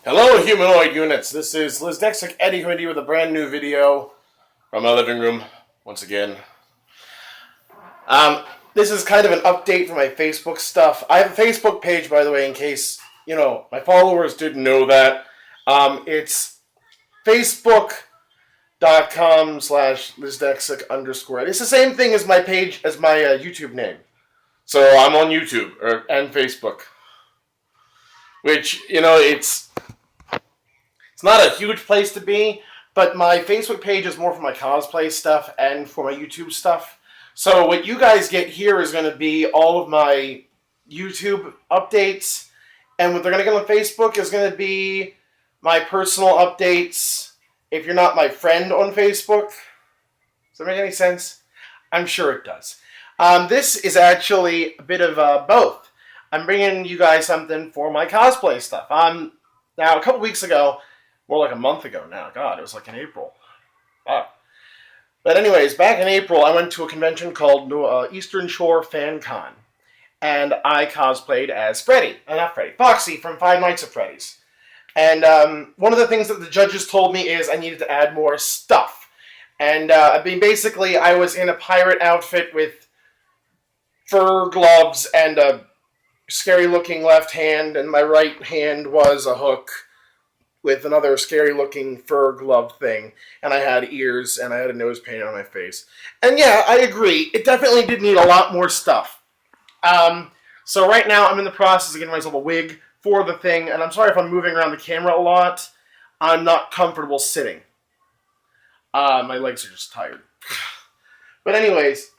Hello, humanoid units. This is Lizdexic Eddie Hoodie with a brand new video from my living room once again. This is kind of an update for my Facebook stuff. I have a Facebook page, by the way, in case my followers didn't know that. It's facebook.com/Lizdexic_. It's the same thing as my page as my YouTube name. So I'm on YouTube and Facebook, which it's not a huge place to be, but my Facebook page is more for my cosplay stuff and for my YouTube stuff. So what you guys get here is going to be all of my YouTube updates, and what they're going to get on Facebook is going to be my personal updates. If you're not my friend on Facebook, does that make any sense? I'm sure it does. This is actually a bit of both. I'm bringing you guys something for my cosplay stuff. Now, a couple weeks ago, more like a month ago now. God, it was like in April. Wow. But anyways, back in April, I went to a convention called Eastern Shore Fan Con. And I cosplayed as Foxy from Five Nights at Freddy's. And one of the things that the judges told me is I needed to add more stuff. And basically, I was in a pirate outfit with fur gloves and a scary-looking left hand, and my right hand was a hook with another scary-looking fur glove thing, and I had ears, and I had a nose painted on my face. And yeah, I agree, it definitely did need a lot more stuff. So right now, I'm in the process of getting myself a wig for the thing, and I'm sorry if I'm moving around the camera a lot. I'm not comfortable sitting. My legs are just tired. But anyways,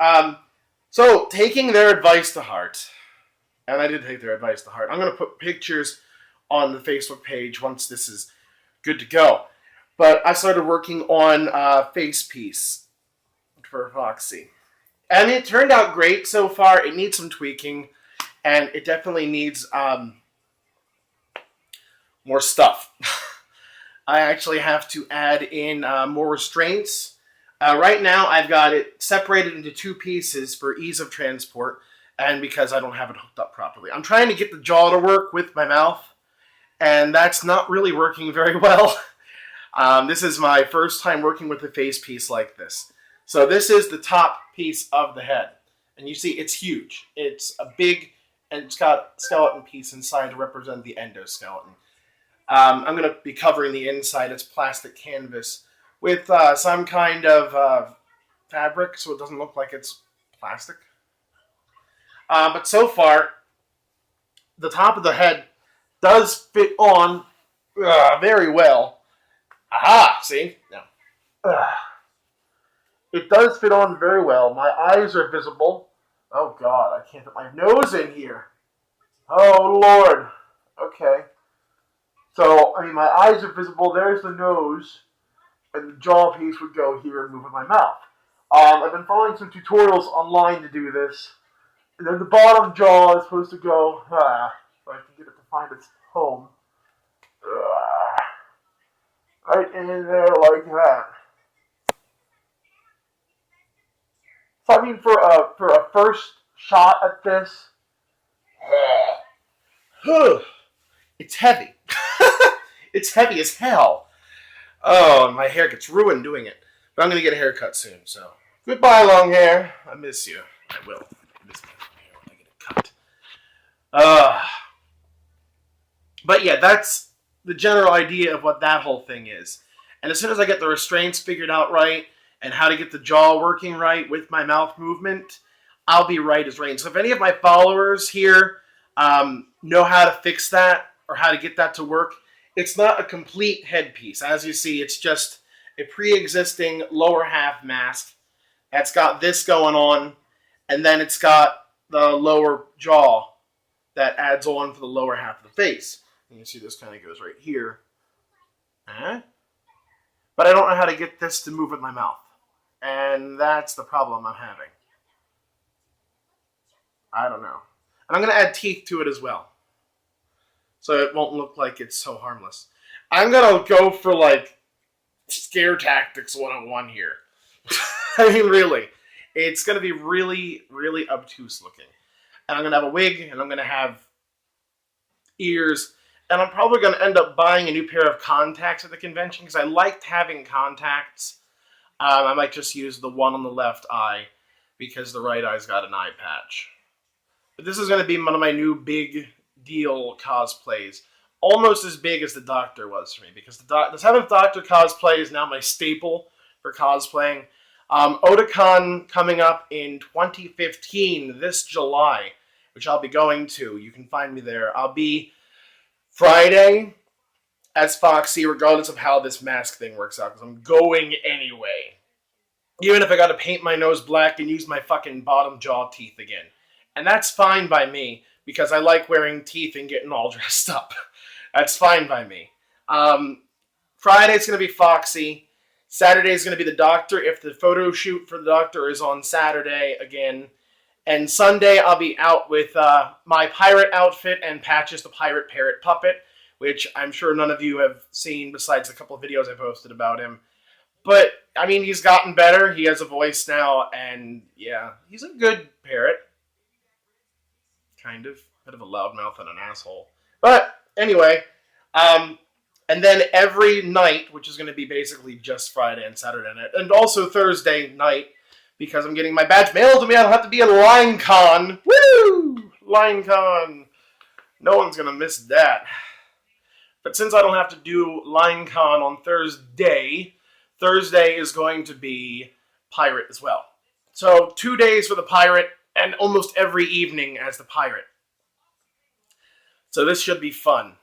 so taking their advice to heart, and I did take their advice to heart, I'm going to put pictures on the Facebook page once this is good to go. But I started working on a face piece for Foxy. And it turned out great so far. It needs some tweaking, and it definitely needs more stuff. I actually have to add in more restraints. Right now, I've got it separated into two pieces for ease of transport, and because I don't have it hooked up properly. I'm trying to get the jaw to work with my mouth, and that's not really working very well. This is my first time working with a face piece like this. So this is the top piece of the head. And you see it's huge. It's a big, and it's got a skeleton piece inside to represent the endoskeleton. I'm going to be covering the inside. It's plastic canvas with some kind of fabric so it doesn't look like it's plastic. But so far, the top of the head does fit on very well. Aha! See? No. It does fit on very well. My eyes are visible. Oh God, I can't put my nose in here. Oh Lord. Okay. So, my eyes are visible. There's the nose. And the jaw piece would go here and move with my mouth. I've been following some tutorials online to do this. And then the bottom jaw is supposed to go, so I can get it to find its home. Right in there like that. So for a first shot at this, it's heavy. It's heavy as hell. Oh, my hair gets ruined doing it. But I'm going to get a haircut soon, so. Goodbye, long hair. I miss you. I will. I miss my long hair when I get it cut. But yeah, that's the general idea of what that whole thing is. And as soon as I get the restraints figured out right, and how to get the jaw working right with my mouth movement, I'll be right as rain. So if any of my followers here know how to fix that, or how to get that to work, it's not a complete headpiece. As you see, it's just a pre-existing lower half mask that's got this going on, and then it's got the lower jaw that adds on for the lower half of the face. And you see this kind of goes right here. But I don't know how to get this to move with my mouth. And that's the problem I'm having. I don't know. And I'm going to add teeth to it as well. So it won't look like it's so harmless. I'm going to go for, scare tactics 101 here. Really. It's going to be really, really obtuse looking. And I'm going to have a wig, and I'm going to have ears. And I'm probably going to end up buying a new pair of contacts at the convention because I liked having contacts. I might just use the one on the left eye because the right eye's got an eye patch. But this is going to be one of my new big deal cosplays. Almost as big as the Doctor was for me, because the 7th Doctor cosplay is now my staple for cosplaying. Otakon coming up in 2015, this July, which I'll be going to. You can find me there. I'll be Friday as Foxy, regardless of how this mask thing works out, because I'm going anyway. Even if I gotta paint my nose black and use my fucking bottom jaw teeth again. And that's fine by me, because I like wearing teeth and getting all dressed up. That's fine by me. Friday's going to be Foxy. Saturday's going to be the Doctor, if the photo shoot for the Doctor is on Saturday again. And Sunday, I'll be out with my pirate outfit and Patches the Pirate Parrot Puppet, which I'm sure none of you have seen besides a couple of videos I posted about him. But, I mean, he's gotten better. He has a voice now, and yeah, he's a good parrot. Kind of. Bit of a loudmouth and an asshole. But, anyway, and then every night, which is going to be basically just Friday and Saturday night, and also Thursday night, because I'm getting my badge mailed to me, I don't have to be at LineCon. Woo! LineCon. No one's going to miss that. But since I don't have to do LineCon on Thursday, Thursday is going to be Pirate as well. So 2 days for the Pirate, and almost every evening as the Pirate. So this should be fun.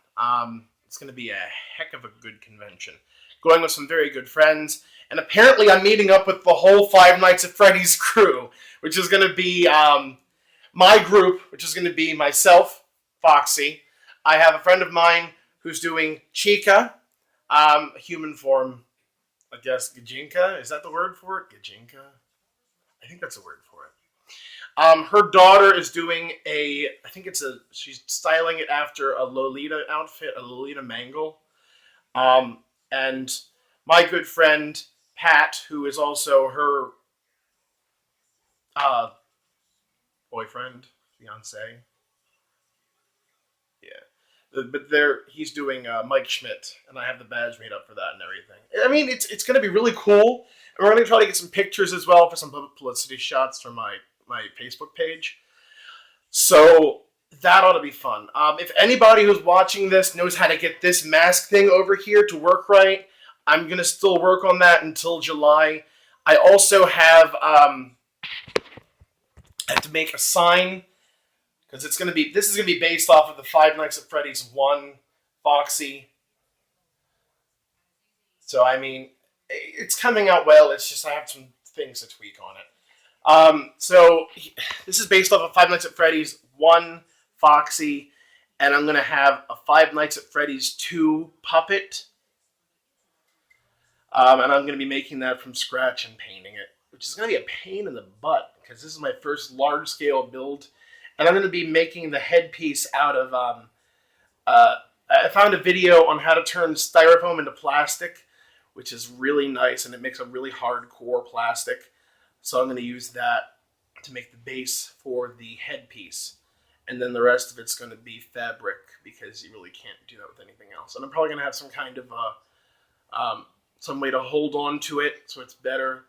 It's going to be a heck of a good convention. Going with some very good friends. And apparently I'm meeting up with the whole Five Nights at Freddy's crew, which is going to be my group, which is going to be myself, Foxy. I have a friend of mine who's doing Chica, human form, I guess, Gajinka. Is that the word for it? Gajinka? I think that's the word for it. Her daughter is doing she's styling it after a Lolita outfit, a Lolita Mangle. And my good friend, Pat, who is also her boyfriend, fiance. Yeah. But he's doing Mike Schmidt, and I have the badge made up for that and everything. I mean, it's going to be really cool. And we're going to try to get some pictures as well for some publicity shots for my Facebook page. So that ought to be fun. If anybody who's watching this knows how to get this mask thing over here to work right, I'm going to still work on that until July. I also have to make a sign, because this is going to be based off of the Five Nights at Freddy's 1 Foxy. So, I mean, it's coming out well. It's just I have some things to tweak on it. So this is based off of Five Nights at Freddy's 1 Foxy, and I'm going to have a Five Nights at Freddy's 2 puppet. And I'm going to be making that from scratch and painting it, which is going to be a pain in the butt, because this is my first large-scale build. And I'm going to be making the headpiece out of, I found a video on how to turn styrofoam into plastic, which is really nice, and it makes a really hardcore plastic. So I'm going to use that to make the base for the headpiece. And then the rest of it's going to be fabric, because you really can't do that with anything else. And I'm probably going to have some kind of some way to hold on to it, so it's better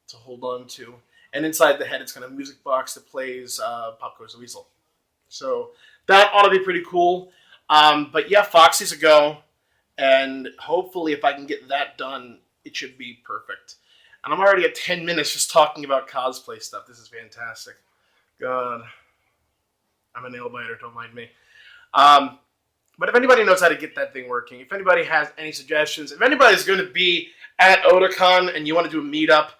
to hold on to. And inside the head, it's got a music box that plays Pop Goes the Weasel. So that ought to be pretty cool. But yeah, Foxy's a go. And hopefully if I can get that done, it should be perfect. And I'm already at 10 minutes just talking about cosplay stuff. This is fantastic. God. I'm a nail biter, don't mind me. But if anybody knows how to get that thing working, if anybody has any suggestions, if anybody's going to be at Otakon and you want to do a meetup,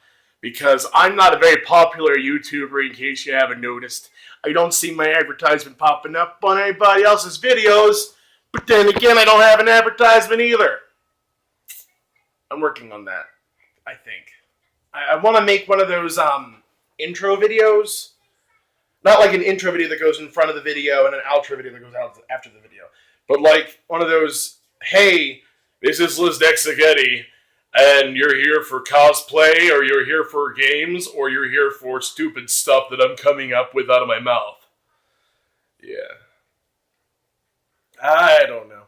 because I'm not a very popular YouTuber, in case you haven't noticed. I don't see my advertisement popping up on anybody else's videos, but then again, I don't have an advertisement either. I'm working on that, I think. I want to make one of those intro videos. Not like an intro video that goes in front of the video and an outro video that goes out after the video. But like one of those, hey, this is Liz Dexagetti, and you're here for cosplay, or you're here for games, or you're here for stupid stuff that I'm coming up with out of my mouth. Yeah. I don't know.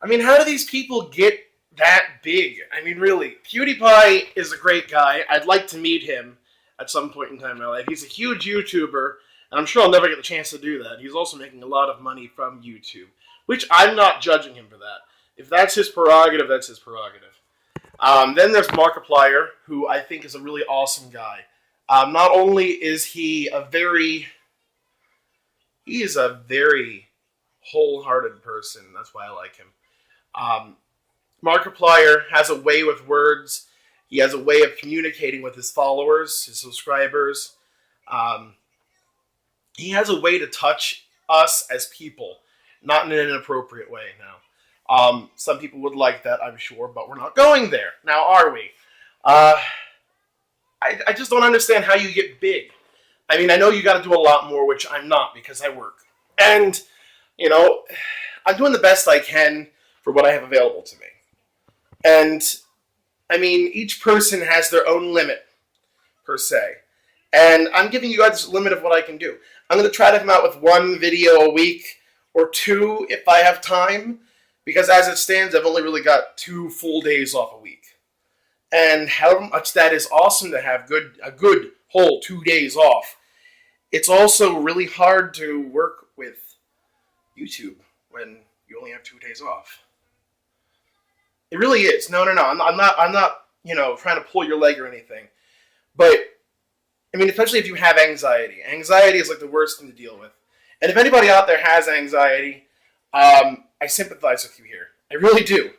I mean, how do these people get that big? I mean, really, PewDiePie is a great guy. I'd like to meet him at some point in time in my life. He's a huge YouTuber, and I'm sure I'll never get the chance to do that. He's also making a lot of money from YouTube, which I'm not judging him for that. If that's his prerogative, that's his prerogative. Then there's Markiplier, who I think is a really awesome guy. Not only is he a very wholehearted person. That's why I like him. Markiplier has a way with words. He has a way of communicating with his followers, his subscribers. He has a way to touch us as people, not in an inappropriate way now. Some people would like that, I'm sure, but we're not going there. Now, are we? I just don't understand how you get big. I mean, I know you got to do a lot more, which I'm not because I work. And, you know, I'm doing the best I can for what I have available to me. And, I mean, each person has their own limit, per se. And I'm giving you guys a limit of what I can do. I'm going to try to come out with one video a week or two if I have time. Because as it stands, I've only really got 2 full days off a week. And how much that is awesome to have a good whole 2 days off. It's also really hard to work with YouTube when you only have 2 days off. It really is. No. I'm not, trying to pull your leg or anything. But, I mean, especially if you have anxiety. Anxiety is like the worst thing to deal with. And if anybody out there has anxiety, I sympathize with you here. I really do.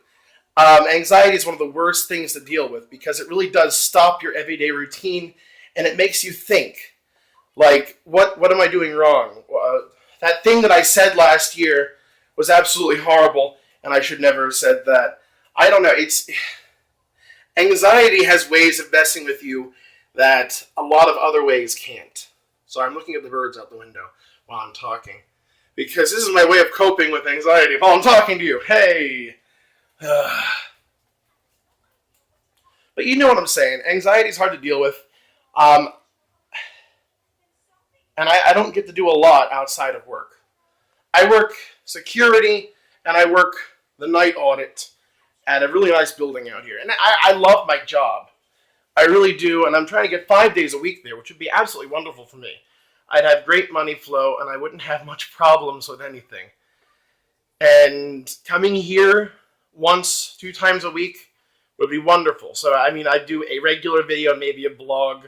Anxiety is one of the worst things to deal with because it really does stop your everyday routine and it makes you think. Like, what am I doing wrong? That thing that I said last year was absolutely horrible, and I should never have said that. I don't know. Anxiety has ways of messing with you that a lot of other ways can't. So I'm looking at the birds out the window while I'm talking. Because this is my way of coping with anxiety while I'm talking to you. Hey! But you know what I'm saying. Anxiety is hard to deal with. And I don't get to do a lot outside of work. I work security, and I work the night audit at a really nice building out here. And I love my job. I really do, and I'm trying to get 5 days a week there, which would be absolutely wonderful for me. I'd have great money flow, and I wouldn't have much problems with anything. And coming here once, 2 times a week would be wonderful. So, I mean, I'd do a regular video, maybe a blog,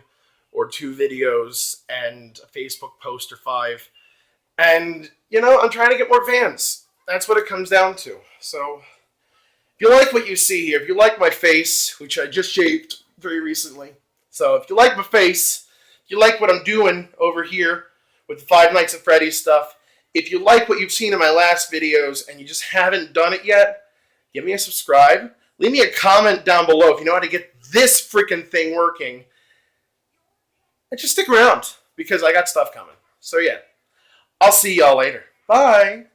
or 2 videos, and a Facebook post or 5. And, I'm trying to get more fans. That's what it comes down to. So, if you like what you see here, if you like my face, which I just shaved very recently. So, if you like my face, if you like what I'm doing over here with the Five Nights at Freddy's stuff, if you like what you've seen in my last videos and you just haven't done it yet, give me a subscribe. Leave me a comment down below if you know how to get this freaking thing working. And just stick around, because I got stuff coming. So yeah, I'll see y'all later. Bye!